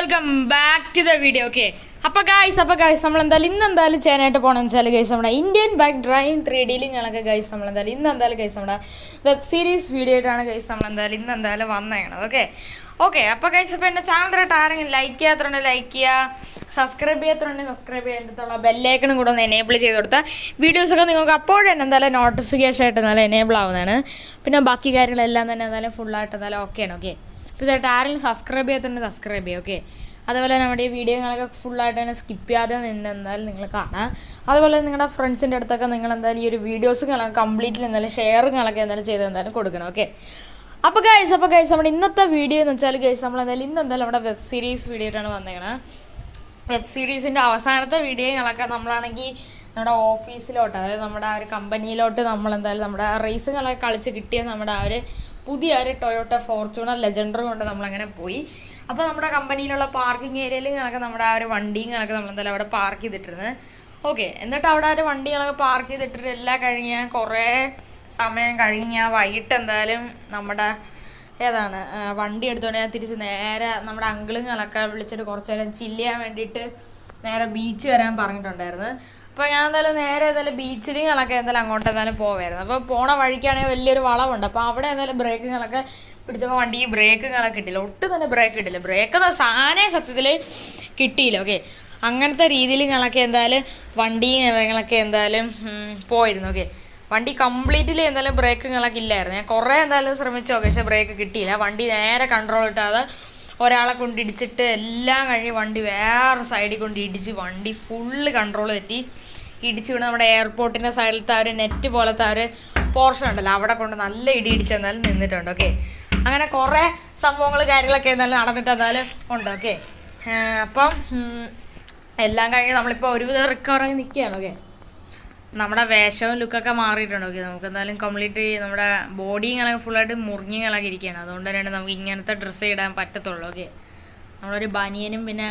Welcome back to the video. Okay, അപ്പോൾ guys നമ്മൾ ഇന്നെന്തായാലും ചെയ്യാനായിട്ട് പോകണമെന്ന് വെച്ചാൽ ഗൈസ് നമ്മുടെ ഇന്ത്യൻ ബൈക്ക് ഡ്രൈവിംഗ് 3D ലിങ്ങളൊക്കെ ഗൈസ് ഇന്നെന്തായാലും ഗൈസ് നമ്മുടെ വെബ് സീരീസ് വീഡിയോ ആയിട്ടാണ് ഗൈസ് ഇന്നെന്തായാലും വന്നേക്കണത്. ഓക്കെ അപ്പോൾ ഗൈസ് അപ്പോൾ എൻ്റെ ചാനൽ ആരെങ്കിലും ലൈക്ക് ചെയ്യാത്തതുകൊണ്ട് ലൈക്ക് ചെയ്യുക, സബ്സ്ക്രൈബ് ചെയ്യാത്തതുകൊണ്ട് സബ്സ്ക്രൈബ് ചെയ്യാനുള്ള ബെല്ലൈക്കണും കൂടെ ഒന്ന് എനേബിൾ ചെയ്ത് കൊടുത്താൽ വീഡിയോസൊക്കെ നിങ്ങൾക്ക് അപ്പോൾ തന്നെ എന്തായാലും നോട്ടിഫിക്കേഷൻ ആയിട്ട് എന്തായാലും എനേബിൾ ആവുന്നതാണ്. പിന്നെ ബാക്കി കാര്യങ്ങളെല്ലാം തന്നെ എന്തായാലും ഫുള്ളായിട്ട് എന്തായാലും ഓക്കെയാണ്. ഓക്കെ, ഇപ്പോൾ ആരെങ്കിലും സബ്സ്ക്രൈബ് ചെയ്യാത്തതുകൊണ്ട് സബ്സ്ക്രൈബ് ചെയ്യുക. ഓക്കെ, അതുപോലെ നമ്മുടെ ഈ വീഡിയോകളൊക്കെ ഫുള്ളായിട്ട് തന്നെ സ്കിപ്പ് ചെയ്യാതെ എന്തായാലും നിങ്ങൾ കാണാം. അതുപോലെ നിങ്ങളുടെ ഫ്രണ്ട്സിൻ്റെ അടുത്തൊക്കെ നിങ്ങൾ എന്തായാലും ഈ ഒരു വീഡിയോസുകളൊക്കെ കംപ്ലീറ്റ്ലി എന്തായാലും ഷെയറുകളൊക്കെ എന്തായാലും ചെയ്ത് എന്തായാലും കൊടുക്കണം. ഓക്കെ, അപ്പോൾ ഗൈസ് നമ്മുടെ ഇന്നത്തെ വീഡിയോ എന്ന് വെച്ചാൽ ഗൈസ് നമ്മളെന്തായാലും ഇന്നെന്തായാലും നമ്മുടെ വെബ് സീരീസ് വീഡിയോ ആയിട്ടാണ് വന്നേക്കണത്. വെബ് സീരീസിൻ്റെ അവസാനത്തെ വീഡിയോകളൊക്കെ നമ്മളാണെങ്കിൽ നമ്മുടെ ഓഫീസിലോട്ട്, അതായത് നമ്മുടെ ആ ഒരു കമ്പനിയിലോട്ട് നമ്മളെന്തായാലും നമ്മുടെ റേസുകളൊക്കെ കളിച്ച് കിട്ടിയ നമ്മുടെ ആ ഒരു പുതിയ ഒരു ടൊയോട്ട ഫോർച്യൂണർ ലെജൻഡർ കൊണ്ട് നമ്മളങ്ങനെ പോയി. അപ്പോൾ നമ്മുടെ കമ്പനിയിലുള്ള പാർക്കിംഗ് ഏരിയയിൽ നമ്മുടെ ആ ഒരു വണ്ടികളൊക്കെ നമ്മളെന്തായാലും അവിടെ പാർക്ക് ചെയ്തിട്ടിരുന്നത്. ഓക്കെ, എന്നിട്ട് അവിടെ ആ ഒരു വണ്ടികളൊക്കെ പാർക്ക് ചെയ്തിട്ടിട്ട് എല്ലാം കഴിഞ്ഞാൽ കുറേ സമയം കഴിഞ്ഞാൽ വൈകിട്ട് എന്തായാലും നമ്മുടെ വണ്ടി എടുത്തോണ്ട് ഞാൻ തിരിച്ച് നേരെ നമ്മുടെ അങ്കിളുകളൊക്കെ വിളിച്ചിട്ട് കുറച്ച് നേരം ചില്ല് ചെയ്യാൻ വേണ്ടിയിട്ട് നേരെ ബീച്ച് വരാൻ പറഞ്ഞിട്ടുണ്ടായിരുന്നു. അപ്പോൾ ഞാൻ നേരെ ബീച്ചിലുകളൊക്കെ അങ്ങോട്ട് പോവായിരുന്നു. അപ്പോൾ പോണ വഴിക്കാണെങ്കിൽ വലിയൊരു വളവുണ്ട്. അപ്പോൾ അവിടെ ബ്രേക്കുകളൊക്കെ പിടിച്ചപ്പോൾ വണ്ടിക്ക് ബ്രേക്കുകളൊക്കെ കിട്ടില്ല, ഒട്ടും തന്നെ ബ്രേക്ക് കിട്ടില്ല. ബ്രേക്കെന്ന സാധനം സത്യത്തിൽ കിട്ടിയില്ല. ഓക്കെ, അങ്ങനത്തെ രീതിയിലുകളൊക്കെ വണ്ടികളൊക്കെ പോയിരുന്നു. ഓക്കെ, വണ്ടി കംപ്ലീറ്റ്ലി ബ്രേക്കുകളൊക്കെ ഇല്ലായിരുന്നു. ഞാൻ കുറേ ശ്രമിച്ചു നോക്കി, പക്ഷേ ബ്രേക്ക് കിട്ടിയില്ല. വണ്ടി നേരെ കൺട്രോൾ കിട്ടാതെ ഒരാളെ കൊണ്ട് ഇടിച്ചിട്ട് എല്ലാം കഴിഞ്ഞ് വണ്ടി വേറെ സൈഡിൽ കൊണ്ട് ഇടിച്ച് വണ്ടി ഫുള്ള് കൺട്രോൾ തെറ്റി ഇടിച്ച് വീണ് നമ്മുടെ എയർപോർട്ടിൻ്റെ സൈഡിലത്തെ ആ ഒരു നെറ്റ് പോലത്തെ ആ ഒരു പോർഷൻ ഉണ്ടല്ലോ, അവിടെ കൊണ്ട് നല്ല ഇടിച്ച് നിന്നിട്ടുണ്ട്. ഓക്കെ, അങ്ങനെ കുറേ സംഭവങ്ങൾ കാര്യങ്ങളൊക്കെ നടന്നിട്ട് ഉണ്ട്. ഓക്കെ, അപ്പം എല്ലാം കഴിഞ്ഞ് നമ്മളിപ്പോൾ ഒരുവിധം റിക്കവറായി നിൽക്കുകയാണ്. ഓക്കെ, നമ്മുടെ വേഷവും ലുക്കൊക്കെ മാറിയിട്ടുണ്ട്. ഓക്കെ, നമുക്ക് കംപ്ലീറ്റ് നമ്മുടെ ബോഡിങ്ങളൊക്കെ ഫുള്ളായിട്ട് മുറിഞ്ഞിങ്ങളൊക്കെ ഇരിക്കുകയാണ്. അതുകൊണ്ട് തന്നെയാണ് നമുക്ക് ഇങ്ങനത്തെ ഡ്രസ്സ് ഇടാൻ പറ്റത്തുള്ളൂ. ഓക്കെ, നമ്മളൊരു ബനിയനും പിന്നെ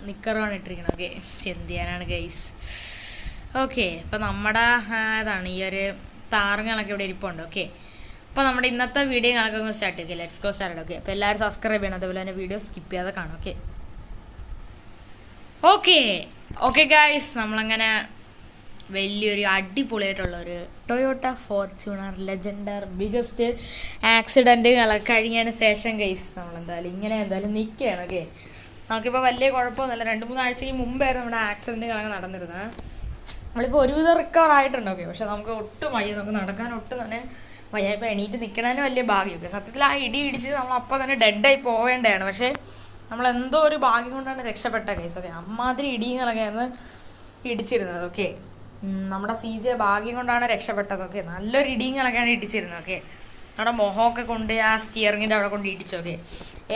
നിക്കറുമാണ് ഇട്ടിരിക്കുന്നത്. Okay, ചെന്തിയാനാണ് guys. ഓക്കെ, അപ്പോൾ നമ്മുടെ ഈ ഒരു താരങ്ങളൊക്കെ ഇവിടെ ഇരിപ്പുണ്ട്. ഓക്കെ, അപ്പോൾ നമ്മുടെ ഇന്നത്തെ വീഡിയോകളൊക്കെ സ്റ്റാർട്ട് ചെയ്യും. Let's go start. ഓക്കെ, അപ്പോൾ എല്ലാവരും സബ്സ്ക്രൈബ് ചെയ്യണം, അതുപോലെ തന്നെ വീഡിയോ സ്കിപ്പ് ചെയ്യാതെ കാണും. ഓക്കെ ഗൈസ്, നമ്മളങ്ങനെ വലിയൊരു അടിപൊളിയായിട്ടുള്ളൊരു ടൊയോട്ട ഫോർച്യൂണർ ലെജൻഡർ ബിഗസ്റ്റ് ആക്സിഡൻറ്റുകളൊക്കെ കഴിഞ്ഞതിന് ശേഷം ഗൈസ് ഇങ്ങനെ നിൽക്കുകയാണ്. ഓക്കെ, നമുക്കിപ്പോൾ വലിയ കുഴപ്പമൊന്നുമില്ല. 2-3 ആഴ്ചയ്ക്ക് മുമ്പായിരുന്നു നമ്മുടെ ആക്സിഡൻറ്റുകളൊക്കെ നടന്നിരുന്നത്. നമ്മളിപ്പോൾ ഒരുവിധം റിക്കവർ ആയിട്ടുണ്ട്. ഓക്കെ, പക്ഷെ നമുക്ക് ഒട്ടും വയ്യ, നമുക്ക് നടക്കാൻ ഒട്ടും തന്നെ വയ്യ. ഇപ്പോൾ എണീറ്റ് നിൽക്കണതിന് വലിയ ഭാഗ്യമൊക്കെ. സത്യത്തിൽ ആ ഇടിച്ച് നമ്മളപ്പോൾ തന്നെ ഡെഡായി പോവേണ്ടതാണ്. പക്ഷേ നമ്മളെന്തോ ഒരു ഭാഗ്യം കൊണ്ടാണ് രക്ഷപ്പെട്ട കേസ്. ഓക്കെ, അമ്മാതിരി ഇടികളൊക്കെയാണ് ഇടിച്ചിരുന്നത്. ഓക്കെ, നമ്മുടെ CJ ഭാഗ്യം കൊണ്ടാണ് രക്ഷപ്പെട്ടത്. ഓക്കെ, നല്ലൊരു ഇടിങ്ങളൊക്കെയാണ് ഇടിച്ചിരുന്നത്. ഓക്കെ, നമ്മുടെ മുഖമൊക്കെ കൊണ്ട് ആ സ്റ്റിയറിങ്ങിൻ്റെ അവിടെ കൊണ്ട് ഇടിച്ചു. ഓക്കെ,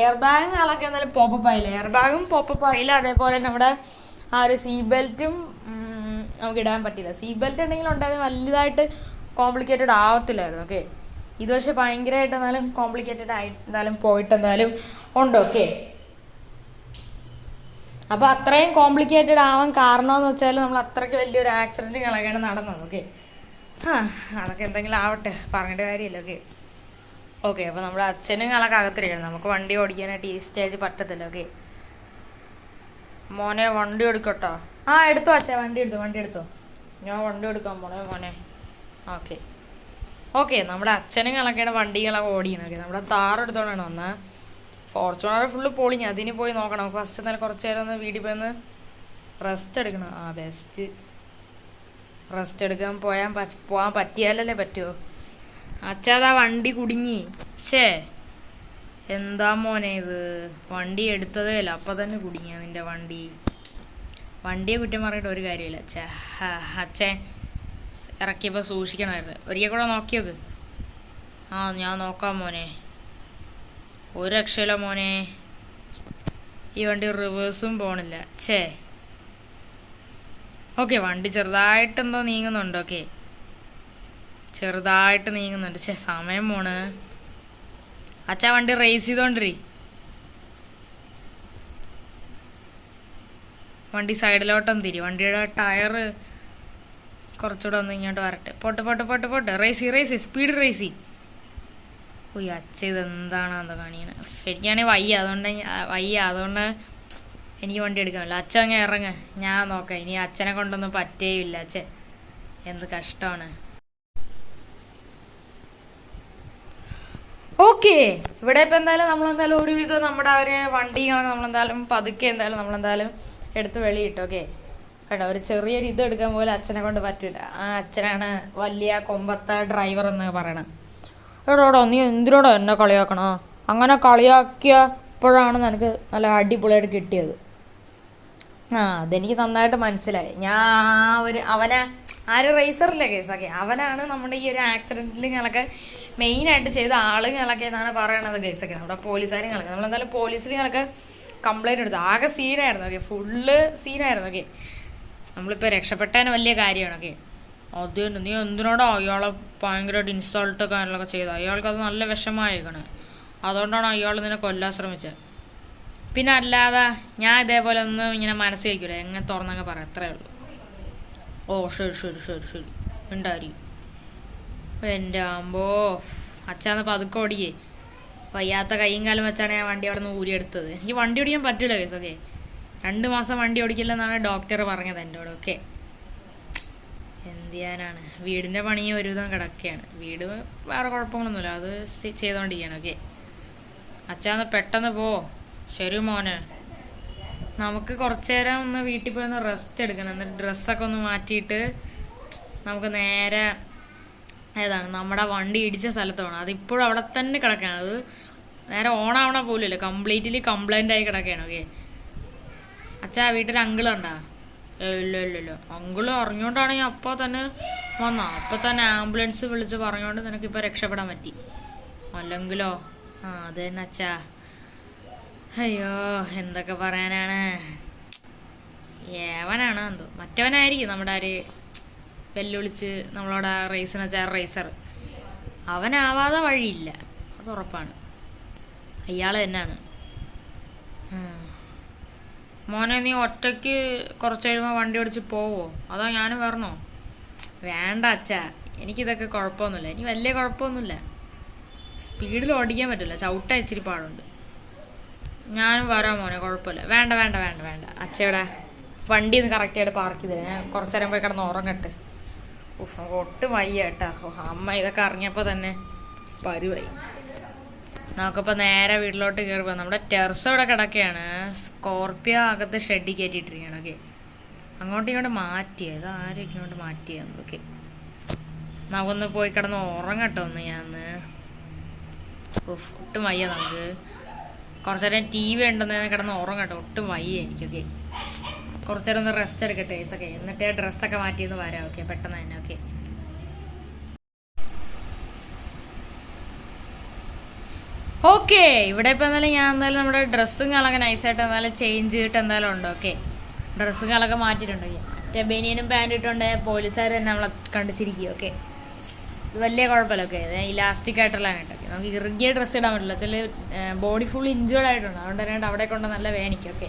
എയർ ബാഗുകളൊക്കെ പോപ്പപ്പ് ആയില്ല, എയർ ബാഗും പോപ്പപ്പ് ആയില്ല. അതേപോലെ നമ്മുടെ ആ ഒരു സീറ്റ് ബെൽറ്റും നമുക്ക് ഇടാൻ പറ്റില്ല. സീറ്റ് ബെൽറ്റ് ഉണ്ടെങ്കിലും ഉണ്ടായത് വലുതായിട്ട് കോംപ്ലിക്കേറ്റഡ് ആവത്തില്ലായിരുന്നു. ഓക്കെ, ഇത് പക്ഷേ ഭയങ്കരമായിട്ട് കോംപ്ലിക്കേറ്റഡ് ആയി പോയിട്ട് ഉണ്ട്. ഓക്കെ, അപ്പോൾ അത്രയും കോംപ്ലിക്കേറ്റഡ് ആവാൻ കാരണമെന്ന് വെച്ചാൽ നമ്മൾ അത്രയ്ക്ക് വലിയൊരു ആക്സിഡൻറ്റുകളൊക്കെയാണ് നടന്നത്. ഓക്കെ, അതൊക്കെ എന്തെങ്കിലും ആവട്ടെ, പറഞ്ഞിട്ട് കാര്യമില്ല. ഓക്കെ, അപ്പോൾ നമ്മുടെ അച്ഛനുകളൊക്കെ അകത്തിരിക്കണം. നമുക്ക് വണ്ടി ഓടിക്കാനായിട്ട് ഈ സ്റ്റേജ് പറ്റത്തില്ല. ഓക്കെ, മോനെ വണ്ടി എടുക്കട്ടോ. എടുത്തോ അച്ഛാ, വണ്ടി എടുത്തോ. ഞാൻ വണ്ടി എടുക്കാൻ മോനെ. ഓക്കെ, നമ്മുടെ അച്ഛനുകളൊക്കെയാണ് വണ്ടികളൊക്കെ ഓടിക്കുന്നത്. ഓക്കെ, നമ്മുടെ താർ എടുത്തോണ്ടാണ് വന്നത്. ഫോർച്യൂണർ ഫുള്ള് പൊളിഞ്ഞ്, അതിന് പോയി നോക്കണം. നമുക്ക് ഫസ്റ്റ് കുറച്ച് നേരം വീട്ടിൽ പോയി റെസ്റ്റ് എടുക്കണം. ബെസ്റ്റ് റെസ്റ്റ് എടുക്കാൻ പോകാൻ പറ്റിയാലല്ലേ പറ്റുമോ. അച്ഛാ വണ്ടി കുടുങ്ങി. എന്താ മോനെ ഇത്, വണ്ടി എടുത്തതേ അല്ല, അപ്പം തന്നെ കുടുങ്ങിയ നിൻ്റെ വണ്ടിയെ കുറ്റം പറഞ്ഞിട്ട് ഒരു കാര്യമില്ല. അച്ഛൻ ഇറക്കിയപ്പോൾ സൂക്ഷിക്കണമായിരുന്നു. ഒരിക്കൽ കൂടെ നോക്കി നോക്ക്. ഞാൻ നോക്കാം മോനെ. ഒരു രക്ഷയില്ല മോനെ, ഈ വണ്ടി റിവേഴ്സും പോണില്ല. ഓക്കെ, വണ്ടി ചെറുതായിട്ടെന്തോ നീങ്ങുന്നുണ്ട്. ഓക്കെ, ചെറുതായിട്ട് നീങ്ങുന്നുണ്ട്. സമയം പോണ്. അച്ഛാ വണ്ടി റേസ് ചെയ്തോണ്ടിരി. വണ്ടി സൈഡിലോട്ടൊന്ന് തിരി. വണ്ടിയുടെ ടയറ് കുറച്ചുകൂടെ ഒന്ന് ഇങ്ങോട്ട് വരട്ടെ. പോട്ടെ. റേസി സ്പീഡ് റേസി. ഓ അച്ഛ ഇതെന്താണെന്തോ കാണിക്കണേ. എനിക്കാണെങ്കിൽ വയ്യ, അതുകൊണ്ട് എനിക്ക് വണ്ടി എടുക്കാമല്ലോ. അച്ഛൻ അങ്ങ് ഇറങ്ങ്, ഞാൻ നോക്കാം. ഇനി അച്ഛനെ കൊണ്ടൊന്നും പറ്റേയില്ല. അച്ഛൻ എന്ത് കഷ്ടമാണ്. ഓക്കെ, ഇവിടെ ഇപ്പം എന്തായാലും നമ്മളെന്തായാലും ഒരുവിധം നമ്മുടെ വണ്ടി നമ്മളെന്തായാലും പതുക്കെ നമ്മളെന്തായാലും എടുത്ത് വെളിയിട്ടു. ഓക്കെ കേട്ടോ, ഒരു ചെറിയൊരു ഇത് എടുക്കാൻ പോലും അച്ഛനെ കൊണ്ട് പറ്റില്ല. ആ അച്ഛനാണ് വലിയ കൊമ്പത്തെ ഡ്രൈവർ എന്ന് പറയണം. എടോടോ, നീ എന്തിനോടോ എന്നെ കളിയാക്കണോ? അങ്ങനെ കളിയാക്കിയപ്പോഴാണ് എനിക്ക് നല്ല അടിപൊളിയായിട്ട് കിട്ടിയത്. അതെനിക്ക് നന്നായിട്ട് മനസ്സിലായി. അവനെ റേസറില്ലേ കേസൊക്കെ, അവനാണ് നമ്മുടെ ഈ ഒരു ആക്സിഡൻറ്റിലൊക്കെ മെയിനായിട്ട് ചെയ്ത ആളുകളൊക്കെ എന്നാണ് പറയണത് കേസൊക്കെ. നമ്മുടെ പോലീസുകാരങ്ങളൊക്കെ നമ്മളെന്തായാലും പോലീസിനൊക്കെ കംപ്ലൈൻറ്റ് എടുത്തു. ആകെ സീനായിരുന്നു. ഓക്കെ, ഫുള്ള് സീനായിരുന്നു. ഓക്കെ, നമ്മളിപ്പോൾ രക്ഷപ്പെട്ടതിന് വലിയ കാര്യമാണ്. ഓക്കെ, അതുകൊണ്ട് നീ എന്തിനോടോ അയാളെ ഭയങ്കരമായിട്ട് ഇൻസൾട്ട് കാര്യങ്ങളൊക്കെ ചെയ്തു. അയാൾക്കത് നല്ല വിഷമമായിക്കണ്. അതുകൊണ്ടാണ് അയാൾ നിന്നെ കൊല്ലാൻ ശ്രമിച്ചത്. പിന്നെ അല്ലാതെ ഞാൻ ഇതേപോലെ ഒന്നും ഇങ്ങനെ മനസ്സിൽ വയ്ക്കില്ല, എങ്ങനെ തുറന്നങ്ങ് പറയാം, അത്രേ ഉള്ളൂ. ഓ ശരി ശരി ശരി ശരി ഉണ്ടായിരിക്കും. എൻ്റെ ആമ്പോ അച്ഛന്ന് പതുക്കെ ഓടിയേ. വയ്യാത്ത കൈയും കാലം വെച്ചാണ് ഞാൻ വണ്ടി അവിടെ നിന്ന് ഊരിയെടുത്തത്. എനിക്ക് വണ്ടി ഓടിക്കാൻ പറ്റില്ല കേസ്. ഓക്കെ, 2 മാസം വണ്ടി ഓടിക്കില്ലെന്നാണ് ഡോക്ടർ പറഞ്ഞത് എന്നോട്. ഓക്കെ, എന്ത് ചെയ്യാനാണ്, വീടിൻ്റെ പണിയും ഒരുവിധം കിടക്കുകയാണ്. വീട് വേറെ കുഴപ്പങ്ങളൊന്നുമില്ല, അത് ചെയ്തുകൊണ്ടിരിക്കുകയാണ്. ഓക്കെ, അച്ഛന്ന് പെട്ടെന്ന് പോ. ശരി മോനെ, നമുക്ക് കുറച്ചു നേരം ഒന്ന് വീട്ടിൽ പോയി ഒന്ന് റെസ്റ്റ് എടുക്കണം. എന്നിട്ട് ഡ്രസ്സൊക്കെ ഒന്ന് മാറ്റിയിട്ട് നമുക്ക് നേരെ നമ്മുടെ വണ്ടി ഇടിച്ച സ്ഥലത്ത് പോകണം. അതിപ്പോഴും അവിടെ തന്നെ കിടക്കുകയാണ്. അത് നേരെ ഓണാവണ പോലുമില്ല, കംപ്ലീറ്റ്ലി കംപ്ലൈൻ്റ് ആയി കിടക്കുകയാണ്. ഓക്കെ, അച്ഛാ വീട്ടിൽ അങ്കിളുണ്ടാ? ഇല്ല. അങ്കിള് അറിഞ്ഞുകൊണ്ടാണെങ്കിൽ അപ്പോൾ തന്നെ അപ്പോൾ തന്നെ ആംബുലൻസ് വിളിച്ച് പറഞ്ഞുകൊണ്ട് നിനക്കിപ്പോൾ രക്ഷപ്പെടാൻ പറ്റി. അല്ലെങ്കിലോ അത് തന്നെ അച്ഛാ. അയ്യോ, എന്തൊക്കെ പറയാനാണ്. ഏവനാണ് എന്തോ മറ്റവനായിരിക്കും നമ്മുടെ വെല്ലുവിളിച്ച് നമ്മളോട് റേസിന് വെച്ചാൽ റേസർ. അവനാവാതെ വഴിയില്ല, അത് ഉറപ്പാണ്. അയാൾ തന്നെയാണ്. മോനെ, നീ ഒറ്റയ്ക്ക് കുറച്ച് കഴിയുമ്പോൾ വണ്ടി ഓടിച്ച് പോവോ അതോ ഞാനും വരണോ? വേണ്ട അച്ഛാ, എനിക്കിതൊക്കെ കുഴപ്പമൊന്നുമില്ല. എനിക്ക് വലിയ കുഴപ്പമൊന്നുമില്ല. സ്പീഡിൽ ഓടിക്കാൻ പറ്റില്ല, ചവിട്ടാൻ ഇച്ചിരി പാടുണ്ട്. ഞാനും വരാം മോനെ, കുഴപ്പമില്ല. വേണ്ട അച്ഛയുടെ വണ്ടി ഒന്ന് കറക്റ്റായിട്ട് പാർക്ക് ചെയ്തില്ല. ഞാൻ കുറച്ച് നേരം പോയി കിടന്ന് ഉറങ്ങട്ടെ. നമുക്ക് ഒട്ടും വയ്യ കേട്ടാ. അമ്മ ഇതൊക്കെ അറിഞ്ഞപ്പോൾ തന്നെ പരുവായി. നമുക്കിപ്പോൾ നേരെ വീട്ടിലോട്ട് കയറി പോകാം. നമ്മുടെ ടെറസ് ഇവിടെ കിടക്കുകയാണ്. സ്കോർപ്പിയോ അകത്ത് ഷെഡിൽ കയറ്റിയിട്ടിരിക്കുകയാണ്. ഓക്കെ, അങ്ങോട്ടും ഇങ്ങോട്ട് മാറ്റിയത് ആരും ഇങ്ങോട്ട് മാറ്റിയാണ്. ഓക്കെ, നമുക്കൊന്ന് പോയി കിടന്ന് ഉറങ്ങട്ടോ ഒന്ന്. ഒട്ടും വയ്യ. നമുക്ക് കുറച്ച് നേരം TV ഉണ്ടെന്ന് കിടന്ന് ഉറങ്ങട്ടോ. ഒട്ടും വയ്യ എനിക്കൊക്കെ. കുറച്ച് നേരം ഒന്ന് റെസ്റ്റ് എടുക്കട്ടെ ഒക്കെ. എന്നിട്ട് ഡ്രസ്സൊക്കെ മാറ്റിയെന്ന് വരാം. ഓക്കെ, പെട്ടെന്ന് തന്നെ. ഓക്കെ, ഓക്കെ, ഇവിടെ ഇപ്പോൾ ഞാൻ നമ്മുടെ ഡ്രസ്സും കാലൊക്കെ നൈസായിട്ട് ചേഞ്ച് ചെയ്തിട്ട് ഉണ്ട്. ഓക്കെ, ഡ്രസ്സും കാലൊക്കെ മാറ്റിയിട്ടുണ്ട്. മറ്റേ ബനിയനും പാൻറ്റും ഇട്ടുണ്ട്. പോലീസുകാർ തന്നെ നമ്മളെ കണ്ടിച്ചിരിക്കും. ഓക്കെ, ഇത് വലിയ കുഴപ്പമില്ല. ഓക്കെ, ഇലാസ്റ്റിക് ആയിട്ടുള്ളതാണ് കേട്ടോ. നമുക്ക് ഇറുകിയ ഡ്രസ്സ് ഇടാൻ പറ്റില്ല. ചില ബോഡി ഫുൾ ഇഞ്ചേർഡ് ആയിട്ടുണ്ട്. അതുകൊണ്ട് തന്നെ അവിടെ കൊണ്ട് നല്ല വേനിക്കും. ഓക്കെ,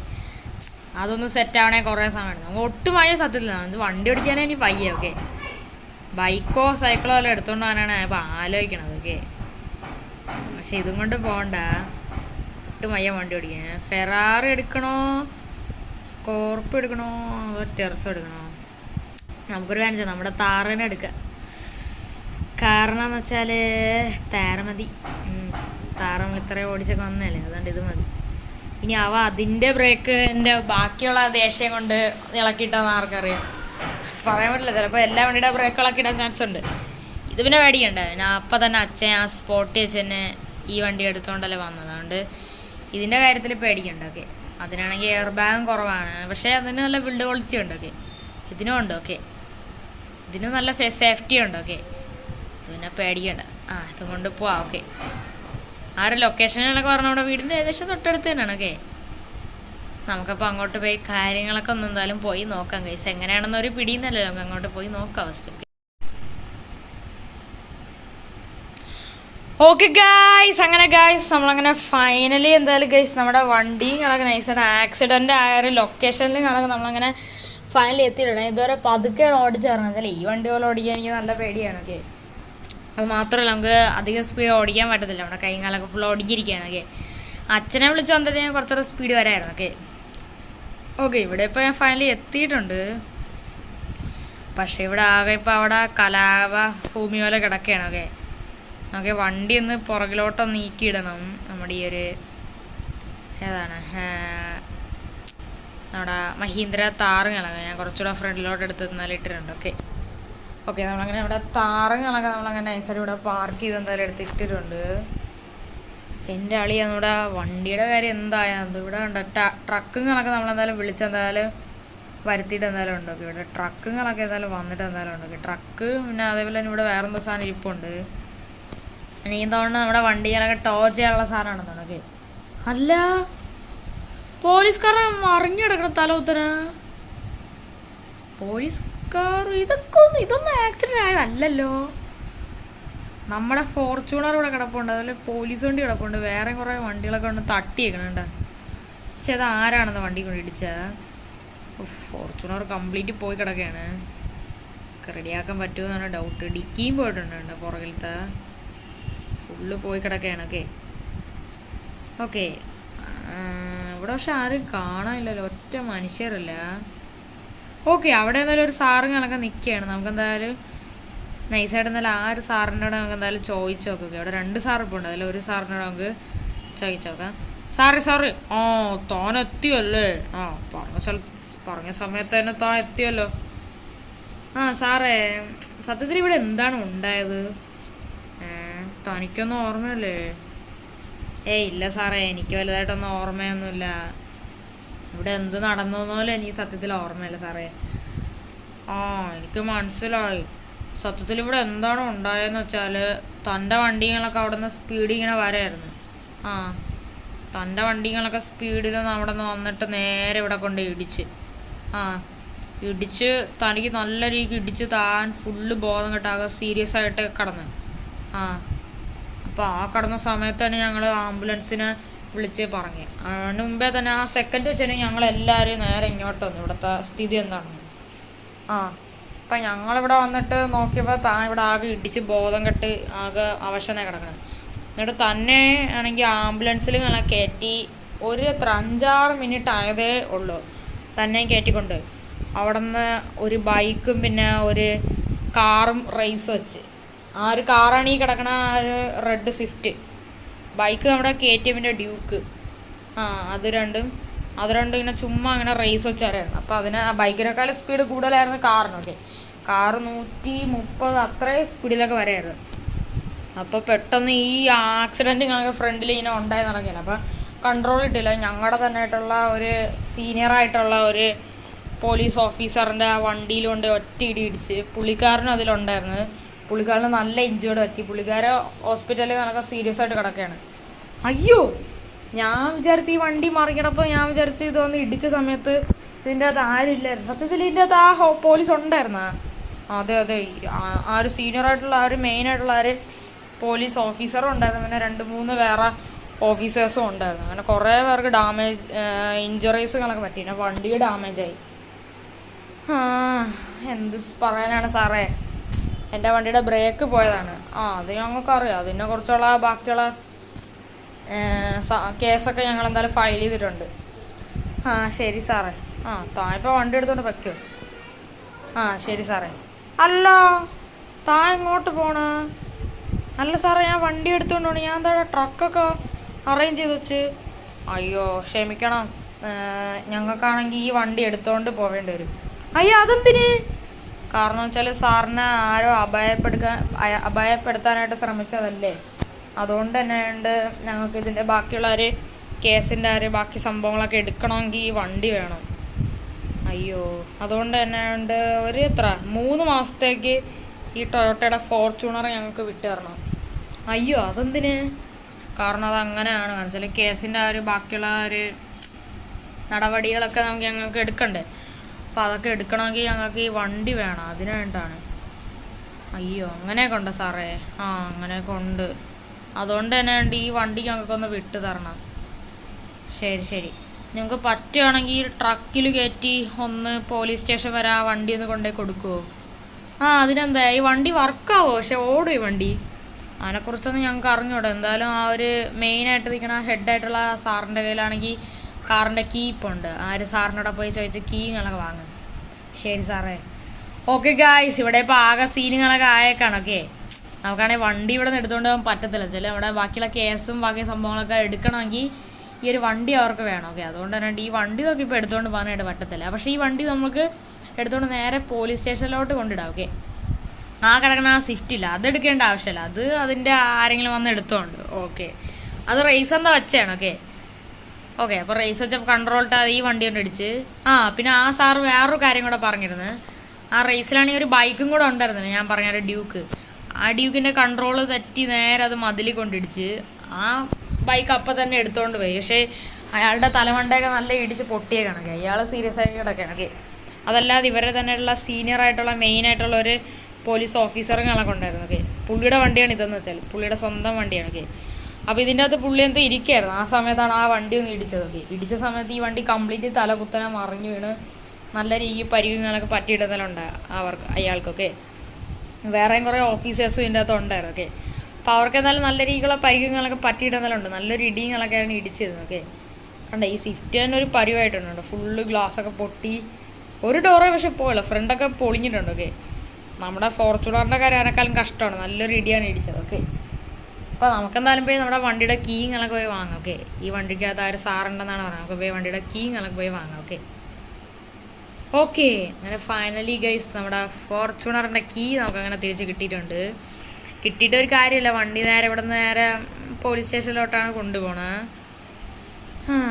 അതൊന്ന് സെറ്റ് ആവണേ കുറേ സമയം എടുക്കും. നമുക്ക് ഒട്ടും വയ്യ സത്യത്തിൽ. ഇത് വണ്ടി ഓടിക്കാനേ ഇനി വയ്യ. ഓക്കെ, ബൈക്കോ സൈക്കിളോ എല്ലാം എടുത്തുകൊണ്ട് പോകാനാണ് ഇപ്പോൾ ആലോചിക്കണത്. ഓക്കെ, പക്ഷെ ഇതും കൊണ്ട് പോകണ്ട. ഒട്ടും വയ്യ വണ്ടി ഓടിക്കാൻ. ഫെറാറി എടുക്കണോ, സ്കോർപ്പിയോ എടുക്കണോ, ടെറസോ എടുക്കണോ? നമുക്കൊരു കാര്യം ചെയ്യാം, നമ്മുടെ താറിനെ എടുക്കാം. കാരണം എന്ന് വെച്ചാൽ താര മതി. താരം ഇത്രയും ഓടിച്ചൊക്കെ വന്നല്ലേ, അതുകൊണ്ട് ഇത് മതി. ഇനി അതിൻ്റെ ബ്രേക്ക് എൻ്റെ ബാക്കിയുള്ള ദേഷ്യം കൊണ്ട് ഇളക്കിയിട്ടാന്ന് ആർക്കറിയാം, പറയാൻ പറ്റില്ല. ചിലപ്പോൾ എല്ലാ വണ്ടിയുടെ ബ്രേക്ക് ഇളക്കിയിടാൻ ചാൻസ് ഉണ്ട്. ഇത് പിന്നെ പേടിക്കണ്ട. ഞാൻ അപ്പം തന്നെ അച്ഛൻ ആ സ്പോട്ട് വെച്ച് തന്നെ ഈ വണ്ടി എടുത്തുകൊണ്ടല്ലേ വന്നത്. അതുകൊണ്ട് ഇതിൻ്റെ കാര്യത്തിൽ പേടിക്കണ്ട. ഓക്കെ, അതിനാണെങ്കിൽ എയർ ബാഗും കുറവാണ്, പക്ഷേ അതിന് നല്ല ബിൽഡ് ക്വാളിറ്റി ഉണ്ട്. ഓക്കെ, ഇതിനും ഉണ്ട്. ഓക്കെ, ഇതിനും നല്ല സേഫ്റ്റി ഉണ്ട്. ഓക്കെ, പിന്നെ പേടിക്കണ്ട. ഇതും കൊണ്ട് പോവാം. ഓക്കെ, ലൊക്കേഷനിലൊക്കെ പറഞ്ഞാൽ നമ്മുടെ വീടിൻ്റെ ഏകദേശം തൊട്ടടുത്ത് തന്നെയാണ്. ഓക്കെ, നമുക്കപ്പോൾ അങ്ങോട്ട് പോയി കാര്യങ്ങളൊക്കെ ഒന്ന് എന്തായാലും പോയി നോക്കാം. ഗൈസ് എങ്ങനെയാണെന്നൊരു പിടിയുന്നല്ലോ, നമുക്ക് അങ്ങോട്ട് പോയി നോക്കാം ഫസ്റ്റ്. ഓക്കെ ഗൈസ്, അങ്ങനെ ഗൈസ് നമ്മളങ്ങനെ ഫൈനലി എന്തായാലും ഗൈസ് നമ്മുടെ വണ്ടി ഞങ്ങളൊക്കെ നൈസായിട്ട് ആക്സിഡൻ്റ് ആയ ഒരു ലൊക്കേഷനിൽ ഞങ്ങളൊക്കെ നമ്മളങ്ങനെ ഫൈനലി എത്തിയിട്ടുണ്ട്. ഇതുവരെ പതുക്കെയാണ് ഓടിച്ചേർന്നത്. എന്തായാലും ഈ വണ്ടി പോലെ ഓടിക്കാൻ എനിക്ക് നല്ല പേടിയാണ്. ഓക്കെ, അത് മാത്രമല്ല നമുക്ക് അധികം സ്പീഡ് ഓടിക്കാൻ പറ്റത്തില്ല. നമ്മുടെ കൈകാലൊക്കെ ഫുൾ ഓടിക്കിരിക്കുകയാണ്. ഓക്കെ, അച്ഛനെ വിളിച്ച് വന്നതിന് കുറച്ചുകൂടെ സ്പീഡ് വരായിരുന്നു. ഓക്കെ, ഓക്കെ, ഇവിടെ ഇപ്പോൾ ഞാൻ ഫൈനലി എത്തിയിട്ടുണ്ട്. പക്ഷേ ഇവിടെ ആകെ ഇപ്പോൾ അവിടെ കലാപ ഭൂമി പോലെ കിടക്കുകയാണ്. ഓക്കെ, നമുക്ക് വണ്ടി ഒന്ന് പുറകിലോട്ടൊന്ന് നീക്കിയിടണം. നമ്മുടെ ഈ ഒരു ഏതാണ് നമ്മുടെ മഹീന്ദ്ര താറുകളൊക്കെ ഞാൻ കുറച്ചുകൂടെ ഫ്രണ്ടിലോട്ട് എടുത്ത് ഇട്ടിട്ടുണ്ട്. ഓക്കെ ഓക്കെ, നമ്മളങ്ങനെ ഇവിടെ താറുകളൊക്കെ നമ്മളങ്ങനെ നൈസായിട്ട് ഇവിടെ പാർക്ക് ചെയ്ത് എന്തായാലും എടുത്തിട്ടിട്ടുണ്ട്. എൻ്റെ അളിയാണ് ഇവിടെ വണ്ടിയുടെ കാര്യം എന്തായാലും ഇവിടെ ഉണ്ട്. ട്രക്കുകളൊക്കെ നമ്മളെന്തായാലും വിളിച്ചെന്തായാലും വരുത്തിയിട്ട് എന്തായാലും ഉണ്ട്. ഓക്കെ, ഇവിടെ ട്രക്കുകളൊക്കെ എന്തായാലും വന്നിട്ട് എന്തായാലും ഉണ്ട്. ഓക്കെ, ട്രക്ക് പിന്നെ അതേപോലെ തന്നെ ഇവിടെ വേറെന്താ സാധനം ഇരിപ്പുണ്ട്. ഇനി തോന്നുന്നു നമ്മുടെ വണ്ടികളൊക്കെ ടോ ചെയ്യാനുള്ള സാധനമാണെന്നാണ്. ഓക്കെ, അല്ല പോലീസുകാരെ മറിഞ്ഞു കിടക്കണം തല കുത്തന. പോലീസുകാർ ഇതൊന്നും ആക്സിഡന്റ് ആയതല്ലല്ലോ. നമ്മുടെ ഫോർച്യൂണർ ഇവിടെ കിടപ്പുണ്ട്, അതുപോലെ പോലീസ് വണ്ടി കിടപ്പുണ്ട്, വേറെ കുറേ വണ്ടികളൊക്കെ കൊണ്ട് തട്ടിയേക്കണുണ്ട്. പക്ഷെ അത് ആരാണെന്ന് വണ്ടി കൊണ്ട് ഇടിച്ചാൽ ഫോർച്യൂണർ കംപ്ലീറ്റ് പോയി കിടക്കുകയാണ്. റെഡിയാക്കാൻ പറ്റുമെന്നാണ് ഡൗട്ട്. ഡിക്കിയും പോയിട്ടുണ്ട്, പുറകിലത്തെ ഫുള്ള് പോയി കിടക്കുകയാണ്. ഓക്കെ ഓക്കെ, ഇവിടെ പക്ഷെ ആരും കാണാനില്ലല്ലോ, ഒറ്റ മനുഷ്യരല്ല. ഓക്കെ, അവിടെ എന്തായാലും ഒരു സാറും കണക്കെ നിൽക്കുകയാണ്. നമുക്കെന്തായാലും നൈസായിട്ട് എന്തായാലും ആ ഒരു സാറിൻ്റെ കൂടെ നമുക്ക് എന്തായാലും ചോദിച്ചു നോക്കുക. അവിടെ 2 സാർ ഇപ്പോൾ ഉണ്ട്, അതിൽ ഒരു സാറിനോട് നമുക്ക് ചോദിച്ചു നോക്കാം. സാറ് താൻ എത്തിയല്ലേ? പറഞ്ഞ സമയത്ത് തന്നെ താൻ എത്തിയല്ലോ. സാറേ, സത്യത്തിൽ ഇവിടെ എന്താണ് ഉണ്ടായത്? തനിക്കൊന്നും ഓർമ്മയല്ലേ? ഇല്ല സാറേ, എനിക്ക് വലുതായിട്ടൊന്നും ഓർമ്മയൊന്നുമില്ല. ഇവിടെ എന്ത് നടന്നു എന്നോലും എനിക്ക് സത്യത്തിൽ ഓർമ്മയില്ല സാറേ. എനിക്ക് മനസ്സിലായി. സത്യത്തിൽ ഇവിടെ എന്താണ് ഉണ്ടായതെന്ന് വെച്ചാൽ തൻ്റെ വണ്ടികളൊക്കെ അവിടെ നിന്ന് സ്പീഡിൽ ഇങ്ങനെ വരായിരുന്നു. തൻ്റെ വണ്ടികളൊക്കെ സ്പീഡിലൊന്നും അവിടെ നിന്ന് വന്നിട്ട് നേരെ ഇവിടെ കൊണ്ട് ഇടിച്ച് തനിക്ക് നല്ല രീതിക്ക് ഇടിച്ച് താൻ ഫുള്ള് ബോധം കെട്ടാകെ സീരിയസ് ആയിട്ട് കിടന്ന്. അപ്പോൾ ആ കിടന്ന സമയത്ത് തന്നെ ഞങ്ങൾ ആംബുലൻസിനെ വിളിച്ച് പറഞ്ഞു. അതിന് മുമ്പേ തന്നെ ആ സെക്കൻഡ് വെച്ച് തന്നെ ഞങ്ങളെല്ലാവരും നേരെ ഇങ്ങോട്ട് വന്നു, ഇവിടുത്തെ സ്ഥിതി എന്താണെന്ന്. അപ്പം ഞങ്ങളിവിടെ വന്നിട്ട് നോക്കിയപ്പോൾ താൻ ഇവിടെ ആകെ ഇടിച്ച് ബോധം കെട്ട് ആകെ അവശനായി കിടക്കണം. എന്നിട്ട് തന്നെ ആണെങ്കിൽ ആംബുലൻസിൽ ഞങ്ങളെ കയറ്റി 5-6 മിനിറ്റ് ആയതേ ഉള്ളൂ തന്നെ കയറ്റിക്കൊണ്ട്. അവിടെ നിന്ന് ഒരു ബൈക്കും പിന്നെ ഒരു കാറും റേസ് വെച്ച്. ആ ഒരു കാറാണ് ഈ കിടക്കണ ഒരു റെഡ് സ്വിഫ്റ്റ്. ബൈക്ക് നമ്മുടെ KTM-ൻ്റെ ഡ്യൂക്ക്. അത് രണ്ടും ഇങ്ങനെ ചുമ്മാ അങ്ങനെ റേസ് വെച്ചായിരുന്നു. അപ്പോൾ അതിന് ബൈക്കിനേക്കാൾ സ്പീഡ് കൂടുതലായിരുന്നു കാറിനൊക്കെ. കാറ് 130 അത്രയും സ്പീഡിലൊക്കെ വരായിരുന്നു. അപ്പോൾ പെട്ടെന്ന് ഈ ആക്സിഡൻറ്റ് ഞങ്ങൾക്ക് ഫ്രണ്ടിൽ ഇങ്ങനെ ഉണ്ടായി നടക്കുകയില്ല. അപ്പോൾ കൺട്രോൾ കിട്ടില്ല. ഞങ്ങളുടെ തന്നെ ആയിട്ടുള്ള ഒരു സീനിയറായിട്ടുള്ള ഒരു പോലീസ് ഓഫീസറിൻ്റെ വണ്ടിയിൽ കൊണ്ട് ഒറ്റ ഇടിച്ച് പുള്ളിക്കാരനും അതിലുണ്ടായിരുന്നു. പുള്ളിക്കാരന് നല്ല ഇഞ്ചേർഡ് പറ്റി. പുള്ളിക്കാരൻ ഹോസ്പിറ്റലിൽ കണക്കെ സീരിയസ് ആയിട്ട് കിടക്കുകയാണ്. അയ്യോ, ഞാൻ വിചാരിച്ചു ഈ വണ്ടി മറിക്കണപ്പോൾ ഞാൻ വിചാരിച്ചു ഇതൊന്ന് ഇടിച്ച സമയത്ത് ഇതിൻ്റെ അകത്ത് ആരുമില്ലായിരുന്നു. സത്യത്തിൽ ഇതിൻ്റെ അകത്ത് ആ പോലീസ് ഉണ്ടായിരുന്ന? അതെ, ആ ഒരു സീനിയറായിട്ടുള്ള ആ ഒരു മെയിനായിട്ടുള്ള ആ ഒരു പോലീസ് ഓഫീസറും ഉണ്ടായിരുന്നു. പിന്നെ 2-3 വേറെ ഓഫീസേഴ്സും ഉണ്ടായിരുന്നു. അങ്ങനെ കുറേ പേർക്ക് ഇഞ്ചുറീസുകളൊക്കെ പറ്റി. പിന്നെ വണ്ടി ഡാമേജായി. എന്ത് പറയാനാണ് സാറേ, എൻ്റെ വണ്ടിയുടെ ബ്രേക്ക് പോയതാണ്. അത് ഞങ്ങൾക്കറിയാം. അതിനെ കുറിച്ചുള്ള ബാക്കിയുള്ള കേസൊക്കെ ഞങ്ങൾ എന്തായാലും ഫയൽ ചെയ്തിട്ടുണ്ട്. ശരി സാറേ. താൻ ഇപ്പോൾ വണ്ടി എടുത്തോണ്ട് വയ്ക്കോ? ശരി സാറേ. അല്ല, താൻ എങ്ങോട്ട് പോണ? അല്ല സാറേ, ഞാൻ വണ്ടി എടുത്തുകൊണ്ട് പോകണം. ഞാൻ എന്താ ട്രക്കൊക്കെ അറേഞ്ച് ചെയ്ത് വെച്ച്. അയ്യോ ക്ഷമിക്കണം, ഞങ്ങൾക്കാണെങ്കിൽ ഈ വണ്ടി എടുത്തുകൊണ്ട് പോവേണ്ടി വരും. അയ്യോ അതെന്തിന്? കാരണം വെച്ചാൽ സാറിനെ ആരോ അപായപ്പെടുത്താനായിട്ട് ശ്രമിച്ചതല്ലേ. അതുകൊണ്ട് തന്നെ ഞങ്ങൾക്ക് ഇതിൻ്റെ ബാക്കിയുള്ള ഒരു കേസിൻ്റെ ബാക്കി സംഭവങ്ങളൊക്കെ എടുക്കണമെങ്കിൽ ഈ വണ്ടി വേണം. അയ്യോ, അതുകൊണ്ട് തന്നെ ഒരു 3 മാസത്തേക്ക് ഈ ടൊയോട്ടയുടെ ഫോർച്യൂണർ ഞങ്ങൾക്ക് വിട്ടു തരണം. അയ്യോ അതെന്തിന്? കാരണം അതങ്ങനെയാണ്. കാരണം വെച്ചാൽ കേസിൻ്റെ ബാക്കിയുള്ള നടപടികളൊക്കെ ഞങ്ങൾക്ക് എടുക്കണ്ടേ. അപ്പോൾ അതൊക്കെ എടുക്കണമെങ്കിൽ ഞങ്ങൾക്ക് ഈ വണ്ടി വേണം, അതിനു വേണ്ടിയിട്ടാണ്. അയ്യോ അങ്ങനെയൊക്കെ ഉണ്ടോ സാറേ? അങ്ങനെയൊക്കെ ഉണ്ട്. അതുകൊണ്ട് തന്നെ ഈ വണ്ടി ഞങ്ങൾക്കൊന്ന് വിട്ടു തരണം. ശരി, നിങ്ങൾക്ക് പറ്റുകയാണെങ്കിൽ ഈ ട്രക്കിൽ കയറ്റി ഒന്ന് പോലീസ് സ്റ്റേഷൻ വരെ ആ വണ്ടി ഒന്ന് കൊണ്ടുപോയി കൊടുക്കുമോ? അതിനെന്താ, ഈ വണ്ടി വർക്കാവോ? പക്ഷെ ഓടും ഈ വണ്ടി? അതിനെക്കുറിച്ചൊന്നും ഞങ്ങൾക്ക് അറിഞ്ഞൂടെ. എന്തായാലും ആ ഒരു മെയിനായിട്ട് നിൽക്കണ ഹെഡായിട്ടുള്ള സാറിൻ്റെ കയ്യിലാണെങ്കിൽ കാറിൻ്റെ കീ ഇപ്പോൾ ഉണ്ട്. ആര് സാറിനോടെ പോയി ചോദിച്ച് കീങ്ങളൊക്കെ വാങ്ങും. ശരി സാറേ. ഓക്കെ ഗായ്സ്, ഇവിടെ ഇപ്പോൾ ആകെ സീനുകളൊക്കെ ആയേക്കാണ്. ഓക്കെ, നമുക്കാണെങ്കിൽ വണ്ടി ഇവിടെ നിന്ന് എടുത്തുകൊണ്ട് പോകാൻ പറ്റത്തില്ല. ചില ഇവിടെ ബാക്കിയുള്ള കേസും ബാക്കി സംഭവങ്ങളൊക്കെ എടുക്കണമെങ്കിൽ ഈ ഒരു വണ്ടി അവർക്ക് വേണം. ഓക്കെ, അതുകൊണ്ട് തന്നെ ഈ വണ്ടി നോക്കി ഇപ്പോൾ എടുത്തുകൊണ്ട് പോകാനായിട്ട് പറ്റത്തില്ല. പക്ഷേ ഈ വണ്ടി നമുക്ക് എടുത്തുകൊണ്ട് നേരെ പോലീസ് സ്റ്റേഷനിലോട്ട് കൊണ്ടിടാം. ഓക്കെ, ആ കിടക്കണ ആ സ്വിഫ്റ്റ് ഇല്ല, അതെടുക്കേണ്ട ആവശ്യമില്ല. അത് അതിൻ്റെ ആരെങ്കിലും വന്ന് എടുത്തോണ്ട്. ഓക്കെ, അത് റേസറിൻ്റെ വച്ചയാണ്. ഓക്കെ ഓക്കെ അപ്പോൾ റേസ് വെച്ചപ്പോൾ കൺട്രോൾട്ട് അത് ഈ വണ്ടി കൊണ്ട് ഇടിച്ച്. പിന്നെ ആ സാറ് വേറൊരു കാര്യം കൂടെ പറഞ്ഞിരുന്നു. ആ റേസിലാണെങ്കിൽ ഒരു ബൈക്കും കൂടെ ഉണ്ടായിരുന്നില്ല, ഞാൻ പറഞ്ഞൊരു ഡ്യൂക്ക്. ആ ഡ്യൂക്കിൻ്റെ കൺട്രോൾ തെറ്റി നേരെ അത് മതിൽ കൊണ്ടിടിച്ച്. ആ ബൈക്ക് അപ്പം തന്നെ എടുത്തുകൊണ്ട് പോയി. പക്ഷേ അയാളുടെ തലമണ്ടയൊക്കെ നല്ല ഇടിച്ച് പൊട്ടിയേക്കാണൊക്കെ. അയാൾ സീരിയസ് ആയി കിടക്കുകയാണൊക്കെ. അതല്ലാതെ ഇവരെ തന്നെയുള്ള സീനിയറായിട്ടുള്ള മെയിനായിട്ടുള്ള ഒരു പോലീസ് ഓഫീസറുകളൊക്കെ ഉണ്ടായിരുന്നു. ഓക്കെ, പുള്ളിയുടെ വണ്ടിയാണ് ഇതെന്ന് വെച്ചാൽ, പുള്ളിയുടെ സ്വന്തം വണ്ടിയാണ്. ഓക്കെ, അപ്പോൾ ഇതിൻ്റെ അകത്ത് പുള്ളി എന്തോ ഇരിക്കുകയായിരുന്നു. ആ സമയത്താണ് ആ വണ്ടി ഒന്ന് ഇടിച്ചത്. ഓക്കെ, ഇടിച്ച സമയത്ത് ഈ വണ്ടി കംപ്ലീറ്റ് തലകുത്തനെ മറിഞ്ഞു വീണ് നല്ല രീതിയിൽ പരിക്കുകളൊക്കെ പറ്റിയിടുന്നതിലുണ്ട് അയാൾക്കൊക്കെ. വേറെയും കുറേ ഓഫീസേഴ്സും ഇതിൻ്റെ അകത്ത് ഉണ്ടായിരുന്നു. ഓക്കെ, അപ്പോൾ അവർക്ക് എന്തായാലും നല്ല രീതിയിലുള്ള പരിക്കുകളൊക്കെ പറ്റിയിടുന്നതിലുണ്ട്. നല്ലൊരു ഇടിങ്ങളൊക്കെയാണ് ഇടിച്ചിരുന്നത്. ഓക്കെ, കണ്ട ഈ സ്വിഫ്റ്റ് തന്നെ ഒരു പരിവായിട്ടുണ്ട്. ഫുള്ള് ഗ്ലാസ്സൊക്കെ പൊട്ടി, ഒരു ഡോറേ പക്ഷെ പോയല്ലോ, ഫ്രണ്ടൊക്കെ പൊളിഞ്ഞിട്ടുണ്ട്. ഓക്കെ, നമ്മുടെ ഫോർച്യൂണറിൻ്റെ കാര്യക്കാളും കഷ്ടമാണ്. നല്ലൊരു ഇടിയാണ് ഇടിച്ചത്. ഓക്കെ, അപ്പോൾ നമുക്കെന്തായാലും പോയി നമ്മുടെ വണ്ടിയുടെ കീങ്ങളൊക്കെ പോയി വാങ്ങാം. ഓക്കെ, ഈ വണ്ടിക്കകത്ത് ആ ഒരു സാറുണ്ടെന്നാണ് പറയുന്നത്. നമുക്ക് പോയി വണ്ടിയുടെ കീങ്ങളൊക്കെ പോയി വാങ്ങാം. ഓക്കെ ഓക്കെ അങ്ങനെ ഫൈനലി ഗൈസ് നമ്മുടെ ഫോർച്യൂണറിൻ്റെ കീ നമുക്കങ്ങനെ തിരിച്ച് കിട്ടിയിട്ടുണ്ട്. കിട്ടിയിട്ട് ഒരു കാര്യമില്ല, വണ്ടി നേരെ ഇവിടെ നിന്ന് നേരെ പോലീസ് സ്റ്റേഷനിലോട്ടാണ് കൊണ്ടുപോകണത്.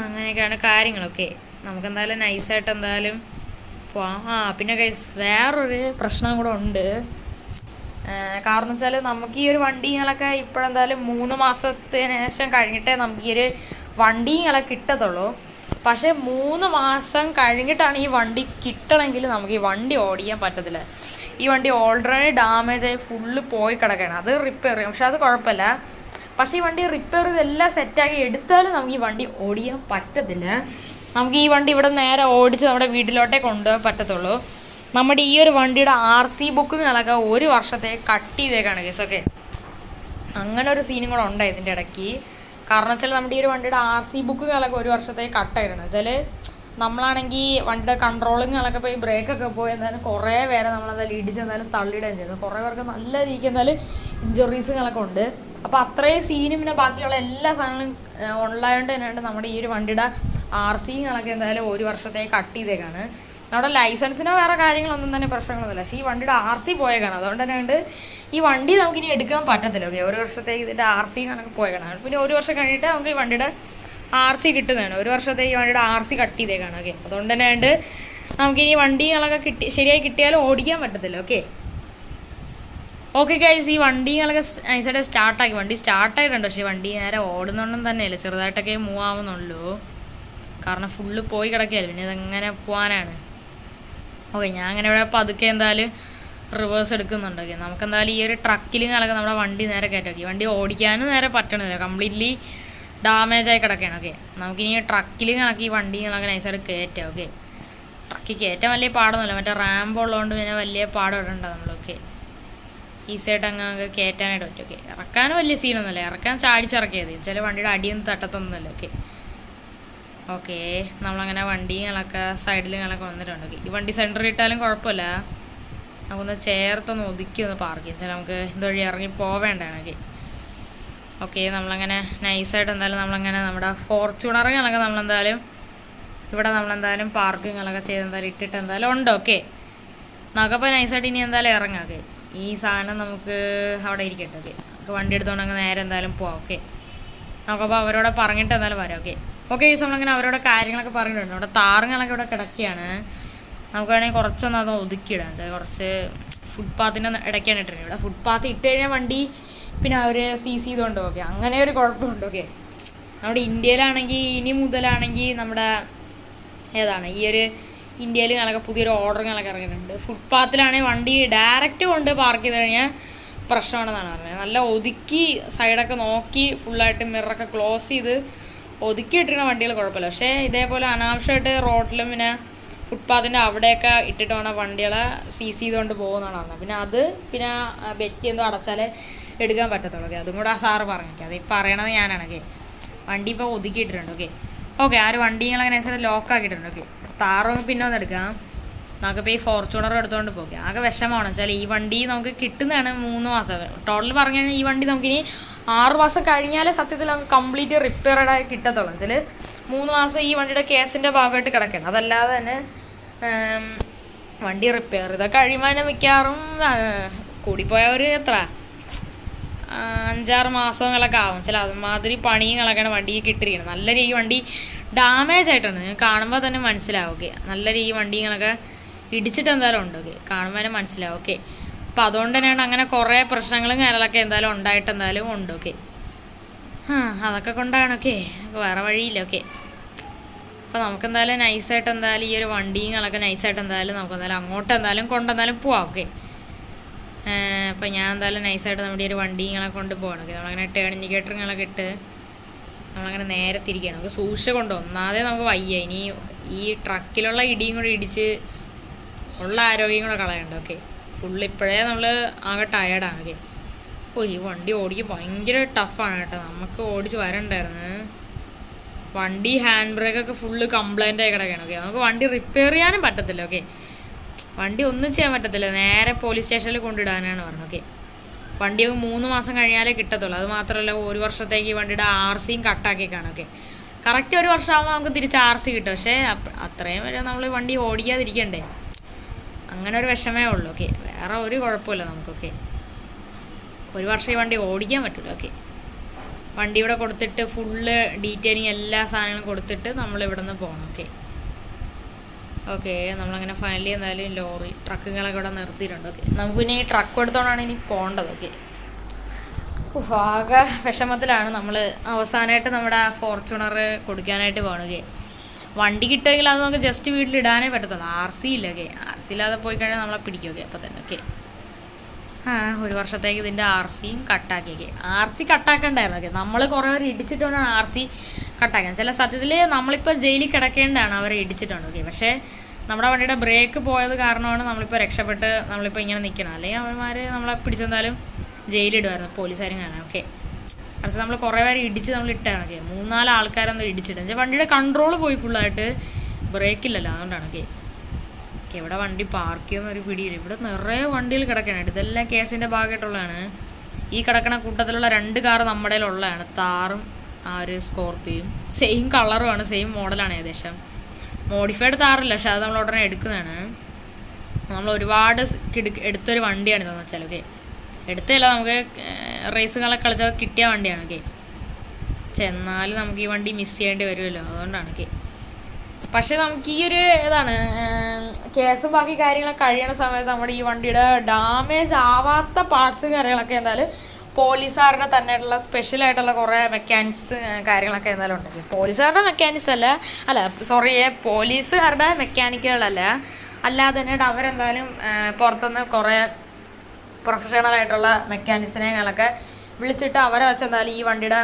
അങ്ങനെയൊക്കെയാണ് കാര്യങ്ങളൊക്കെ. നമുക്കെന്തായാലും നൈസായിട്ട് എന്തായാലും പോവാം. പിന്നെ ഗൈസ് വേറൊരു പ്രശ്നം കൂടെ ഉണ്ട്. കാരണം വെച്ചാൽ നമുക്ക് ഈ ഒരു വണ്ടികളൊക്കെ ഇപ്പോഴെന്തായാലും 3 മാസത്തിന് ശേഷം കഴിഞ്ഞിട്ടേ നമുക്ക് ഈ ഒരു വണ്ടികളൊക്കെ കിട്ടത്തുള്ളൂ. പക്ഷേ 3 മാസം കഴിഞ്ഞിട്ടാണ് ഈ വണ്ടി കിട്ടണമെങ്കിൽ നമുക്ക് ഈ വണ്ടി ഓടിക്കാൻ പറ്റത്തില്ല. ഈ വണ്ടി ഓൾറെഡി ഡാമേജായി ഫുള്ള് പോയി കിടക്കുകയാണ്. അത് റിപ്പയർ ചെയ്യും, പക്ഷെ അത് കുഴപ്പമില്ല. പക്ഷേ ഈ വണ്ടി റിപ്പയർ ചെയ്തെല്ലാം സെറ്റാക്കി എടുത്താലും നമുക്ക് ഈ വണ്ടി ഓടിക്കാൻ പറ്റത്തില്ല. നമുക്ക് ഈ വണ്ടി ഇവിടെ നേരെ ഓടിച്ച് നമ്മുടെ വീട്ടിലോട്ടേ കൊണ്ടുപോകാൻ പറ്റത്തുള്ളൂ. നമ്മുടെ ഈ ഒരു വണ്ടിയുടെ RC ബുക്കുകളൊക്കെ 1 വർഷത്തേക്ക് കട്ട് ചെയ്തേക്കാണ് കേസ്. ഓക്കെ, അങ്ങനെ ഒരു സീനും കൂടെ ഉണ്ടായി ഇതിൻ്റെ ഇടയ്ക്ക്. കാരണം വെച്ചാൽ നമ്മുടെ ഈ ഒരു വണ്ടിയുടെ RC ബുക്കുകളൊക്കെ 1 വർഷത്തേക്ക് കട്ടായിരുന്നു. വെച്ചാൽ നമ്മളാണെങ്കിൽ വണ്ടിയുടെ കൺട്രോളിങ്ങുകളൊക്കെ പോയി ബ്രേക്കൊക്കെ പോയി എന്തായാലും കുറേ പേരെ നമ്മളെന്തായാലും ഇടിച്ച് എന്തായാലും തള്ളിയിടുകയും ചെയ്തു. കുറേ പേർക്ക് നല്ല രീതിക്ക് എന്തായാലും ഇഞ്ചുറീസുകളൊക്കെ ഉണ്ട്. അപ്പോൾ അത്രയും സീനും പിന്നെ ബാക്കിയുള്ള എല്ലാ സാധനങ്ങളും ഉള്ളതുകൊണ്ട് തന്നെയാണ് നമ്മുടെ ഈ ഒരു വണ്ടിയുടെ RCകളൊക്കെ എന്തായാലും 1 വർഷത്തേക്ക് കട്ട് ചെയ്തേക്കാണ്. നമ്മുടെ ലൈസൻസിനോ വേറെ കാര്യങ്ങളൊന്നും തന്നെ പ്രശ്നങ്ങളൊന്നുമില്ല, പക്ഷേ ഈ വണ്ടിയുടെ RC പോയേക്കാണ്. അതുകൊണ്ട് തന്നെ ഈ വണ്ടി നമുക്കിനി എടുക്കാൻ പറ്റത്തില്ല. ഓക്കെ, 1 വർഷത്തേക്ക് ഇതിൻ്റെ RC കണക്ക് പോയേക്കാണ്. പിന്നെ 1 വർഷം കഴിഞ്ഞിട്ട് നമുക്ക് ഈ വണ്ടിയുടെ RC കിട്ടുന്നതാണ്. 1 വർഷത്തേക്ക് ഈ വണ്ടിയുടെ RC കട്ട് ചെയ്തേക്കാണ്. ഓക്കെ, അതുകൊണ്ട് തന്നെ നമുക്കിനി വണ്ടികളൊക്കെ ശരിയായി കിട്ടിയാലും ഓടിക്കാൻ പറ്റത്തില്ല. ഓക്കെ ഗൈസ്, ഈ വണ്ടികളൊക്കെ നൈസായിട്ട് സ്റ്റാർട്ടാക്കി. വണ്ടി സ്റ്റാർട്ടായിട്ടുണ്ട്, പക്ഷേ വണ്ടി നേരെ ഓടുന്നുണ്ടെന്ന് തന്നെയല്ല, ചെറുതായിട്ടൊക്കെ മൂവ് ആവുന്നുള്ളൂ. കാരണം ഫുള്ള് പോയി കിടക്കുകയല്ലേ, പിന്നെ ഇതെങ്ങനെ പോകാനാണ്. ഓക്കെ, ഞാൻ അങ്ങനെ ഇവിടെ പതുക്കെ എന്തായാലും റിവേഴ്സ് എടുക്കുന്നുണ്ട്. ഓക്കെ, നമുക്കെന്തായാലും ഈ ഒരു ട്രക്കിലിങ്ങനൊക്കെ നമ്മുടെ വണ്ടി നേരെ കയറ്റാക്കി. വണ്ടി ഓടിക്കാനും നേരെ പറ്റണില്ല, കംപ്ലീറ്റ്ലി ഡാമേജായി കിടക്കുകയാണ്. ഓക്കെ, നമുക്കിനി ട്രക്കിൽ കണക്കി ഈ വണ്ടികളൊക്കെ നൈസായിട്ട് കയറ്റാം. ഓക്കെ, ട്രക്കിൽ കയറ്റാൻ വലിയ പാടൊന്നുമില്ല, മറ്റേ റാമ്പ് ഉള്ളതുകൊണ്ട് പിന്നെ വലിയ പാടം ഇടണ്ട നമ്മൾ. ഓക്കെ, ഈസിയായിട്ട് അങ്ങ് കയറ്റാനായിട്ട് പറ്റും. ഓക്കെ, ഇറക്കാനും വലിയ സീനൊന്നുമില്ല, ഇറക്കാൻ ചാടിച്ചിറക്കിയത് ചില വണ്ടിയുടെ അടിയൊന്നും തട്ടത്തൊന്നുമില്ല. ഓക്കെ നമ്മളങ്ങനെ വണ്ടികളൊക്കെ സൈഡിലുകളൊക്കെ വന്നിട്ടുണ്ട്. ഓക്കെ, ഈ വണ്ടി സെൻറ്ററിൽ ഇട്ടാലും കുഴപ്പമില്ല, നമുക്കൊന്ന് ചേർത്തൊന്ന് ഒതുക്കി ഒന്ന് പാർക്ക് ചെയ്യാം. വെച്ചാൽ നമുക്ക് ഇതുവഴി ഇറങ്ങി പോവേണ്ടതാണ്. ഓക്കെ നമ്മളങ്ങനെ നൈസായിട്ട് എന്തായാലും നമ്മളങ്ങനെ നമ്മുടെ ഫോർച്യൂണറുകളൊക്കെ നമ്മളെന്തായാലും ഇവിടെ നമ്മളെന്തായാലും പാർക്കിങ്ങുകളൊക്കെ ചെയ്ത് എന്തായാലും ഇട്ടിട്ട് എന്തായാലും ഉണ്ട്. ഓക്കെ, നമുക്കപ്പോൾ നൈസായിട്ട് ഇനി എന്തായാലും ഇറങ്ങാം. ഓക്കെ, ഈ സാധനം നമുക്ക് അവിടെ ഇരിക്കട്ടെ. ഓക്കെ, നമുക്ക് വണ്ടി എടുത്തുകൊണ്ട് അങ്ങ് നേരെ എന്തായാലും പോവാം. ഓക്കെ, നമുക്കപ്പോൾ അവരോട് പറഞ്ഞിട്ട് എന്തായാലും വരാം. ഓക്കെ ഈ നമ്മളങ്ങനെ അവരോട് കാര്യങ്ങളൊക്കെ പറഞ്ഞിട്ടുണ്ട്. അവിടെ താറുകളൊക്കെ ഇവിടെ കിടക്കുകയാണ്. നമുക്ക് വേണമെങ്കിൽ കുറച്ചൊന്നും അത് ഒതുക്കിയിടാം. വെച്ചാൽ കുറച്ച് ഫുട്പാത്തിൻ്റെ ഇടയ്ക്കാണ് ഇട്ടിരുന്നത്. ഇവിടെ ഫുട്പാത്ത് ഇട്ട് കഴിഞ്ഞാൽ വണ്ടി പിന്നെ അവർ സീസ് ചെയ്തുകൊണ്ട്. ഓക്കെ, അങ്ങനെ ഒരു കുഴപ്പമുണ്ട്. ഓക്കെ, നമ്മുടെ ഇന്ത്യയിലാണെങ്കിൽ ഇനി മുതലാണെങ്കിൽ നമ്മുടെ ഏതാണ് ഈ ഒരു ഇന്ത്യയിൽ ഞങ്ങളൊക്കെ പുതിയൊരു ഓർഡറുകളൊക്കെ ഇറങ്ങിയിട്ടുണ്ട്. ഫുട്പാത്തിലാണെങ്കിൽ വണ്ടി ഡയറക്റ്റ് കൊണ്ട് പാർക്ക് ചെയ്ത് കഴിഞ്ഞാൽ പ്രശ്നമാണെന്നാണ് പറഞ്ഞത്. നല്ല ഒതുക്കി സൈഡൊക്കെ നോക്കി ഫുള്ളായിട്ട് മിററൊക്കെ ക്ലോസ് ചെയ്ത് ഒതുക്കി ഇട്ടിരുന്ന വണ്ടികൾ കുഴപ്പമില്ല. പക്ഷേ ഇതേപോലെ അനാവശ്യമായിട്ട് റോഡിലും പിന്നെ ഫുട്പാത്തിൻ്റെ അവിടെയൊക്കെ ഇട്ടിട്ട് വേണം വണ്ടികളെ സീസ് ചെയ്തുകൊണ്ട് പോകുന്നതാണ് പറഞ്ഞത്. പിന്നെ അത് പിന്നെ ബെറ്റ് എന്തോ അടച്ചാലേ എടുക്കാൻ പറ്റത്തുള്ളൂ. ഓക്കെ, അതും കൂടെ ആ സാറ് പറഞ്ഞേക്കാം. അത് പറയണത് ഞാനാണ്. ഓക്കെ, വണ്ടി ഇപ്പോൾ ഒതുക്കിയിട്ടിട്ടുണ്ട്. ഓക്കെ, ഓക്കെ, ആ ഒരു വണ്ടികളങ്ങനെ വെച്ചാൽ ലോക്ക് ആക്കിയിട്ടുണ്ട്. ഓക്കെ, താറൊന്ന് പിന്നെ ഒന്ന് എടുക്കാം. നമുക്കിപ്പോൾ ഈ ഫോർച്യൂണർ എടുത്തുകൊണ്ട് പോകാം. ആകെ വിഷമമാണ് വെച്ചാൽ ഈ വണ്ടി നമുക്ക് കിട്ടുന്നതാണ് 3 മാസം. ടോട്ടൽ പറഞ്ഞു കഴിഞ്ഞാൽ ഈ വണ്ടി നമുക്കിനി 6 മാസം കഴിഞ്ഞാലേ സത്യത്തിൽ നമുക്ക് കംപ്ലീറ്റ് റിപ്പയർഡായി കിട്ടത്തുള്ളൂ. വെച്ചാൽ 3 മാസം ഈ വണ്ടിയുടെ കേസിൻ്റെ ഭാഗമായിട്ട് കിടക്കണം. അതല്ലാതെ തന്നെ വണ്ടി റിപ്പയർ ഇതൊക്കെ കഴിയുമ്പോൾ മിക്കവാറും കൂടിപ്പോയ ഒരു എത്ര 5-6 മാസങ്ങളൊക്കെ ആവും. ചില അതുമാതിരി പണികളൊക്കെയാണ് വണ്ടിക്ക് കിട്ടിയിരിക്കുന്നത്. നല്ല ഈ വണ്ടി ഡാമേജ് ആയിട്ടുണ്ട്, കാണുമ്പോൾ തന്നെ മനസ്സിലാവും. ഓക്കെ, നല്ല ഈ വണ്ടികളൊക്കെ ഇടിച്ചിട്ട് എന്തായാലും ഉണ്ട്. ഓക്കെ, കാണുമ്പോൾ തന്നെ മനസ്സിലാവും. ഓക്കെ, അപ്പം അതുകൊണ്ട് തന്നെയാണ് അങ്ങനെ കുറേ പ്രശ്നങ്ങളും കാര്യങ്ങളൊക്കെ എന്തായാലും ഉണ്ടായിട്ട് എന്തായാലും ഉണ്ട്. ഓക്കെ, അതൊക്കെ കൊണ്ടാണ്. ഓക്കെ, വേറെ വഴിയില്ല. ഓക്കെ, അപ്പോൾ നമുക്കെന്തായാലും നൈസായിട്ട് എന്തായാലും ഈ ഒരു വണ്ടികളൊക്കെ നൈസായിട്ട് എന്തായാലും നമുക്കെന്തായാലും അങ്ങോട്ട് എന്തായാലും കൊണ്ടെന്തായാലും പോവാം. ഓക്കെ, അപ്പോൾ ഞാൻ എന്തായാലും നൈസായിട്ട് നമ്മുടെ ഈ ഒരു വണ്ടികളെ കൊണ്ട് പോകണം. ഓക്കെ, നമ്മളങ്ങനെ ടേൺ ഇൻഡിക്കേറ്ററുകളൊക്കെ ഇട്ട് നമ്മളങ്ങനെ നേരെ തിരിക്കുകയാണ്. നമുക്ക് സൂക്ഷിച്ച് കൊണ്ടുപോകും. ഒന്നാതെ നമുക്ക് വയ്യ, ഇനി ഈ ട്രക്കിലുള്ള ഇടിയും കൂടി ഇടിച്ച് ഉള്ള ആരോഗ്യം കൂടെ കളയണ്ട. ഓക്കെ, ഫുള്ള് ഇപ്പോഴേ നമ്മൾ ആകെ ടയേർഡാണ്. ഓക്കെ, ഈ വണ്ടി ഓടിക്കാൻ ഭയങ്കര ടഫാണ് കേട്ടോ. നമുക്ക് ഓടിച്ച് വരണ്ടായിരുന്നു. വണ്ടി ഹാൻഡ് ബ്രേക്കൊക്കെ ഫുള്ള് കംപ്ലൈൻ്റ് ആയി കിടക്കുകയാണ്. ഓക്കെ, നമുക്ക് വണ്ടി റിപ്പയർ ചെയ്യാനും പറ്റത്തില്ല. ഓക്കെ, വണ്ടി ഒന്നും ചെയ്യാൻ പറ്റത്തില്ല, നേരെ പോലീസ് സ്റ്റേഷനിൽ കൊണ്ടിടാനാണ് പറഞ്ഞത്. ഓക്കെ, വണ്ടിയൊക്കെ 3 മാസം കഴിഞ്ഞാലേ കിട്ടത്തുള്ളൂ. അത് മാത്രമല്ല 1 വർഷത്തേക്ക് ഈ വണ്ടിയുടെ RCയും കട്ടാക്കിയേക്കാണ്. ഓക്കെ, കറക്റ്റ് 1 വർഷമാകുമ്പോൾ നമുക്ക് തിരിച്ച് RC കിട്ടും. പക്ഷേ അത്രയും വരെ നമ്മൾ വണ്ടി ഓടിക്കാതിരിക്കണ്ടേ, അങ്ങനെ ഒരു വിഷമേ ഉള്ളൂ. ഓക്കെ, വേറെ ഒരു കുഴപ്പമില്ല നമുക്കൊക്കെ. 1 വർഷം ഈ വണ്ടി ഓടിക്കാൻ പറ്റില്ല. ഓക്കെ, വണ്ടി ഇവിടെ കൊടുത്തിട്ട് ഫുള്ള് ഡീറ്റെയിലിങ് എല്ലാ സാധനങ്ങളും കൊടുത്തിട്ട് നമ്മളിവിടെ നിന്ന് പോകണം. ഓക്കെ, ഓക്കെ, നമ്മളങ്ങനെ ഫൈനലി എന്തായാലും ലോറി ട്രക്കുകളൊക്കെ ഇവിടെ നിർത്തിയിട്ടുണ്ട്. ഓക്കെ, നമുക്ക് പിന്നെ ഈ ട്രക്ക് എടുത്തോണ്ടാണ് ഇനി പോകേണ്ടത്. ഓക്കെ, ആകെ വിഷമത്തിലാണ് നമ്മൾ. അവസാനമായിട്ട് നമ്മുടെ ഫോർച്യൂണർ കൊടുക്കാനായിട്ട് പോകണം. വണ്ടി കിട്ടുമെങ്കിൽ അത് നമുക്ക് ജസ്റ്റ് വീട്ടിലിടാനേ പറ്റത്തുള്ളൂ. RC ഇല്ല. ഓക്കെ, RC ഇല്ലാതെ പോയി കഴിഞ്ഞാൽ നമ്മളെ പിടിക്കും. ഓക്കെ, അപ്പോൾ തന്നെ. ഓക്കെ, 1 വർഷത്തേക്ക് ഇതിൻ്റെ RCയും കട്ടാക്കി. Okay, RC കട്ടാക്കണ്ടായിരുന്നു. ഓക്കെ, നമ്മൾ കുറേ പേർ ഇടിച്ചിട്ടുകൊണ്ടാണ് RC കട്ടാക്കാൻ. ചില സത്യത്തിൽ നമ്മളിപ്പോൾ ജയിലിൽ കിടക്കേണ്ടതാണ് അവരെ ഇടിച്ചിട്ടുണ്ട്. ഓക്കെ, പക്ഷേ നമ്മുടെ വണ്ടിയുടെ ബ്രേക്ക് പോയത് കാരണമാണ് നമ്മളിപ്പോൾ രക്ഷപ്പെട്ട് നമ്മളിപ്പോൾ ഇങ്ങനെ നിൽക്കണം. അല്ലെങ്കിൽ അവന്മാർ നമ്മളെ പിടിച്ചെന്തായാലും ജയിലിടുമായിരുന്നു, പോലീസുകാരും കാണാൻ. ഓക്കെ, പക്ഷേ നമ്മൾ കുറേ പേര് ഇടിച്ച് നമ്മൾ ഇട്ടാണ്. ഓക്കെ, 3-4 ആൾക്കാരൊന്നും ഇടിച്ചിട്ട് വെച്ചാൽ വണ്ടിയുടെ കൺട്രോൾ പോയി ഫുള്ളായിട്ട്, ബ്രേക്കില്ലല്ലോ, അതുകൊണ്ടാണ്. ഓക്കെ, ഇവിടെ വണ്ടി പാർക്ക് ചെയ്യുന്ന ഒരു പിടിയില്ല. ഇവിടെ നിറയെ വണ്ടികൾ കിടക്കാനായിട്ട്, ഇതെല്ലാം കേസിൻ്റെ ഭാഗമായിട്ടുള്ളതാണ്. ഈ കിടക്കണ കൂട്ടത്തിലുള്ള 2 കാറ് നമ്മുടെ ഉള്ളതാണ്, താറും ആ ഒരു സ്കോർപ്പിയും. സെയിം കളറുമാണ്, സെയിം മോഡലാണ് ഏകദേശം. മോഡിഫൈഡ് താറില്ല, പക്ഷെ അത് നമ്മൾ ഉടനെ എടുക്കുന്നതാണ്. നമ്മൾ ഒരുപാട് എടുത്തൊരു വണ്ടിയാണ് ഇതെന്ന് വെച്ചാൽ. ഓക്കെ, എടുത്തല്ല, നമുക്ക് റേസുകളൊക്കെ കളിച്ചാൽ കിട്ടിയ വണ്ടിയാണ്. ഓക്കെ, ചെന്നാലും നമുക്ക് ഈ വണ്ടി മിസ് ചെയ്യേണ്ടി വരുമല്ലോ, അതുകൊണ്ടാണ്. ഓക്കെ, പക്ഷേ നമുക്ക് ഈ ഒരു കേസും ബാക്കി കാര്യങ്ങളൊക്കെ കഴിയണ സമയത്ത് നമ്മുടെ ഈ വണ്ടിയുടെ ഡാമേജ് ആവാത്ത പാർട്സ് കാര്യങ്ങളൊക്കെ എന്തായാലും പോലീസുകാരുടെ തന്നെയായിട്ടുള്ള സ്പെഷ്യലായിട്ടുള്ള കുറേ മെക്കാനിക്സ് കാര്യങ്ങളൊക്കെ എന്തായാലും ഉണ്ട്. പോലീസുകാരുടെ മെക്കാനിക്സ് പോലീസുകാരുടെ മെക്കാനിക്കുകളല്ല, അല്ലാതെ തന്നെ അവരെന്തായാലും പുറത്തുനിന്ന് കുറേ പ്രൊഫഷണലായിട്ടുള്ള മെക്കാനിക്സിനെങ്ങളൊക്കെ വിളിച്ചിട്ട് അവരെ വെച്ച് എന്തായാലും ഈ വണ്ടിയുടെ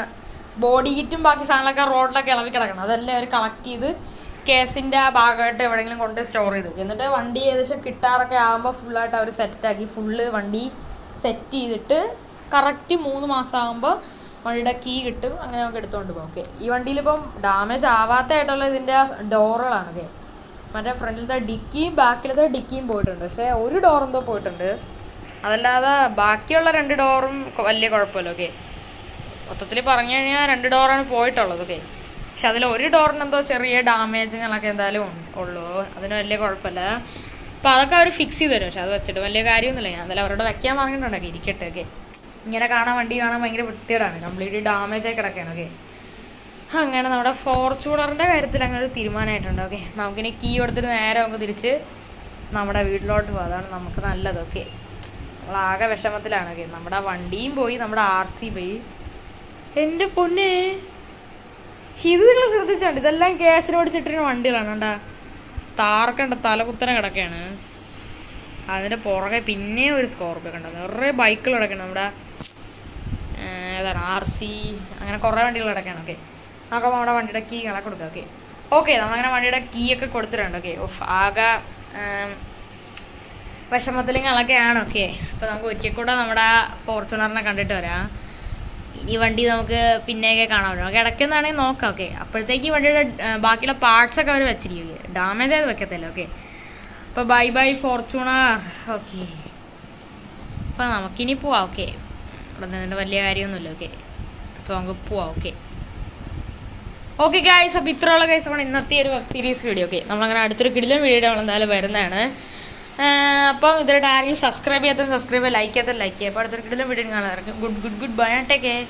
ബോഡി കിറ്റും ബാക്കി സാധനങ്ങളൊക്കെ റോഡിലൊക്കെ ഇളവി കിടക്കണം. അതെല്ലാം അവർ കളക്ട് ചെയ്ത് കേസിൻ്റെ ഭാഗമായിട്ട് എവിടെയെങ്കിലും കൊണ്ട് സ്റ്റോർ ചെയ്ത് വെക്കും. എന്നിട്ട് വണ്ടി ഏകദേശം കിട്ടാറൊക്കെ ആകുമ്പോൾ ഫുള്ളായിട്ട് അവർ സെറ്റാക്കി ഫുള്ള് വണ്ടി സെറ്റ് ചെയ്തിട്ട് കറക്റ്റ് 3 മാസം ആകുമ്പോൾ വണ്ടിയുടെ കീ കിട്ടും. അങ്ങനെ നമുക്ക് എടുത്തുകൊണ്ട് പോകും. ഓക്കെ, ഈ വണ്ടിയിലിപ്പം ഡാമേജ് ആവാത്തതായിട്ടുള്ള ഇതിൻ്റെ ഡോറുകളാണ്. ഓക്കെ, മറ്റേ ഫ്രണ്ടിലത്തെ ഡിക്കിയും ബാക്കിലത്തെ ഡിക്കിയും പോയിട്ടുണ്ട്, പക്ഷേ ഒരു ഡോറെന്തോ പോയിട്ടുണ്ട്. അതല്ലാതെ ബാക്കിയുള്ള 2 ഡോറും വലിയ കുഴപ്പമില്ല. ഓക്കെ, മൊത്തത്തിൽ പറഞ്ഞു കഴിഞ്ഞാൽ 2 ഡോറാണ് പോയിട്ടുള്ളത്. ഓക്കെ, പക്ഷെ അതിൽ ഒരു ഡോറിനെന്തോ ചെറിയ ഡാമേജുകളൊക്കെ എന്തായാലും ഉള്ളൂ, അതിന് വലിയ കുഴപ്പമില്ല. അപ്പോൾ അതൊക്കെ അവർ ഫിക്സ് ചെയ്ത് തരും. പക്ഷെ അത് വെച്ചിട്ട് വലിയ കാര്യമൊന്നുമില്ല. ഞാൻ എന്തായാലും അവരോട് വയ്ക്കാൻ പറഞ്ഞിട്ടുണ്ടോ, ഇരിക്കട്ടെ. ഓക്കെ, ഇങ്ങനെ കാണാൻ വണ്ടി കാണാൻ ഭയങ്കര വൃത്തികേടാണ്, കംപ്ലീറ്റ് ഡാമേജായി കിടക്കുകയാണ്. ഓക്കെ, അങ്ങനെ നമ്മുടെ ഫോർച്യൂണറിൻ്റെ കാര്യത്തിൽ അങ്ങനെ ഒരു തീരുമാനമായിട്ടുണ്ട്. ഓക്കെ, നമുക്കിനി കീ കൊടുത്തിട്ട് നേരെ നമുക്ക് തിരിച്ച് നമ്മുടെ വീട്ടിലോട്ട് പോകും. അതാണ് നമുക്ക് നല്ലത്. ഓക്കെ, നമ്മളാകെ വിഷമത്തിലാണ്. ഓക്കെ, നമ്മുടെ വണ്ടിയും പോയി, നമ്മുടെ RC പോയി. എൻ്റെ പൊന്നെ, ഇത് നിങ്ങൾ ശ്രദ്ധിച്ചുണ്ട്, ഇതെല്ലാം കേസിനോട് ചിട്ടിരുന്ന വണ്ടികളാണ്. കണ്ടാ, താർക്കണ്ട തലകുത്തനെ കിടക്കുകയാണ്. അതിൻ്റെ പുറകെ പിന്നെ ഒരു സ്കോർപ്പിയോ കണ്ടോ, നിറയെ ബൈക്കുകൾ കിടക്കണം. നമ്മുടെ ഏതാണ് RC, അങ്ങനെ കുറേ വണ്ടികൾ കിടക്കുകയാണ്. ഓക്കെ, നമുക്ക് നമ്മുടെ വണ്ടിയുടെ കീ കളെ കൊടുക്കാം. ഓക്കെ, ഓക്കെ, നമ്മളങ്ങനെ വണ്ടിയുടെ കീ ഒക്കെ കൊടുത്തിട്ടുണ്ട്. ഓക്കെ, ആകെ വിഷമത്തിലും കളൊക്കെയാണ്. ഓക്കെ, അപ്പോൾ നമുക്ക് ഒരിക്കൽ കൂടെ നമ്മുടെ ഫോർച്യൂണറിനെ കണ്ടിട്ട് വരാം. ഇനി വണ്ടി നമുക്ക് പിന്നെയൊക്കെ കാണാൻ പറ്റും. നമുക്ക് ഇടയ്ക്കെന്നാണെങ്കിൽ നോക്കാം. ഓക്കെ, അപ്പോഴത്തേക്ക് ഈ വണ്ടിയുടെ ബാക്കിയുള്ള പാർട്സൊക്കെ അവർ വെച്ചിരിക്കും. ഡാമേജ് ആയത് വെക്കത്തില്ല. ഓക്കെ, അപ്പോൾ ബൈ ബൈ ഫോർച്യൂണർ. ഓക്കെ, അപ്പോൾ നമുക്കിനി പോവാം. ഓക്കെ, ഇവിടെ നിന്നിട്ട് വലിയ കാര്യമൊന്നുമില്ല. ഓക്കെ, അപ്പോൾ നമുക്ക് പോവാം. ഓക്കെ ഓക്കെ ഗൈസ്, അപ്പോൾ ഇത്രയുള്ള ഗൈസ് നമ്മൾ ഇന്നത്തെ ഒരു വെബ് സീരീസ് വീഡിയോ. ഓക്കെ, നമ്മളങ്ങനെ അടുത്തൊരു കിടിലൻ വീഡിയോ നമ്മളെന്തായാലും വരുന്നതാണ്. അപ്പം ഇതിലായിട്ട് ആരെങ്കിലും സബ്സ്ക്രൈബ് ചെയ്യാത്ത സബ്സ്ക്രൈബ് ചെയ്യുക, ലൈക്ക് ചെയ്യാത്ത ലൈക്ക് ചെയ്യുക. അപ്പോൾ അടുത്തൊരു കിടിലൻ വീഡിയോ കാണാൻ ഗുഡ് ബൈ, ടേക്ക് കെയർ.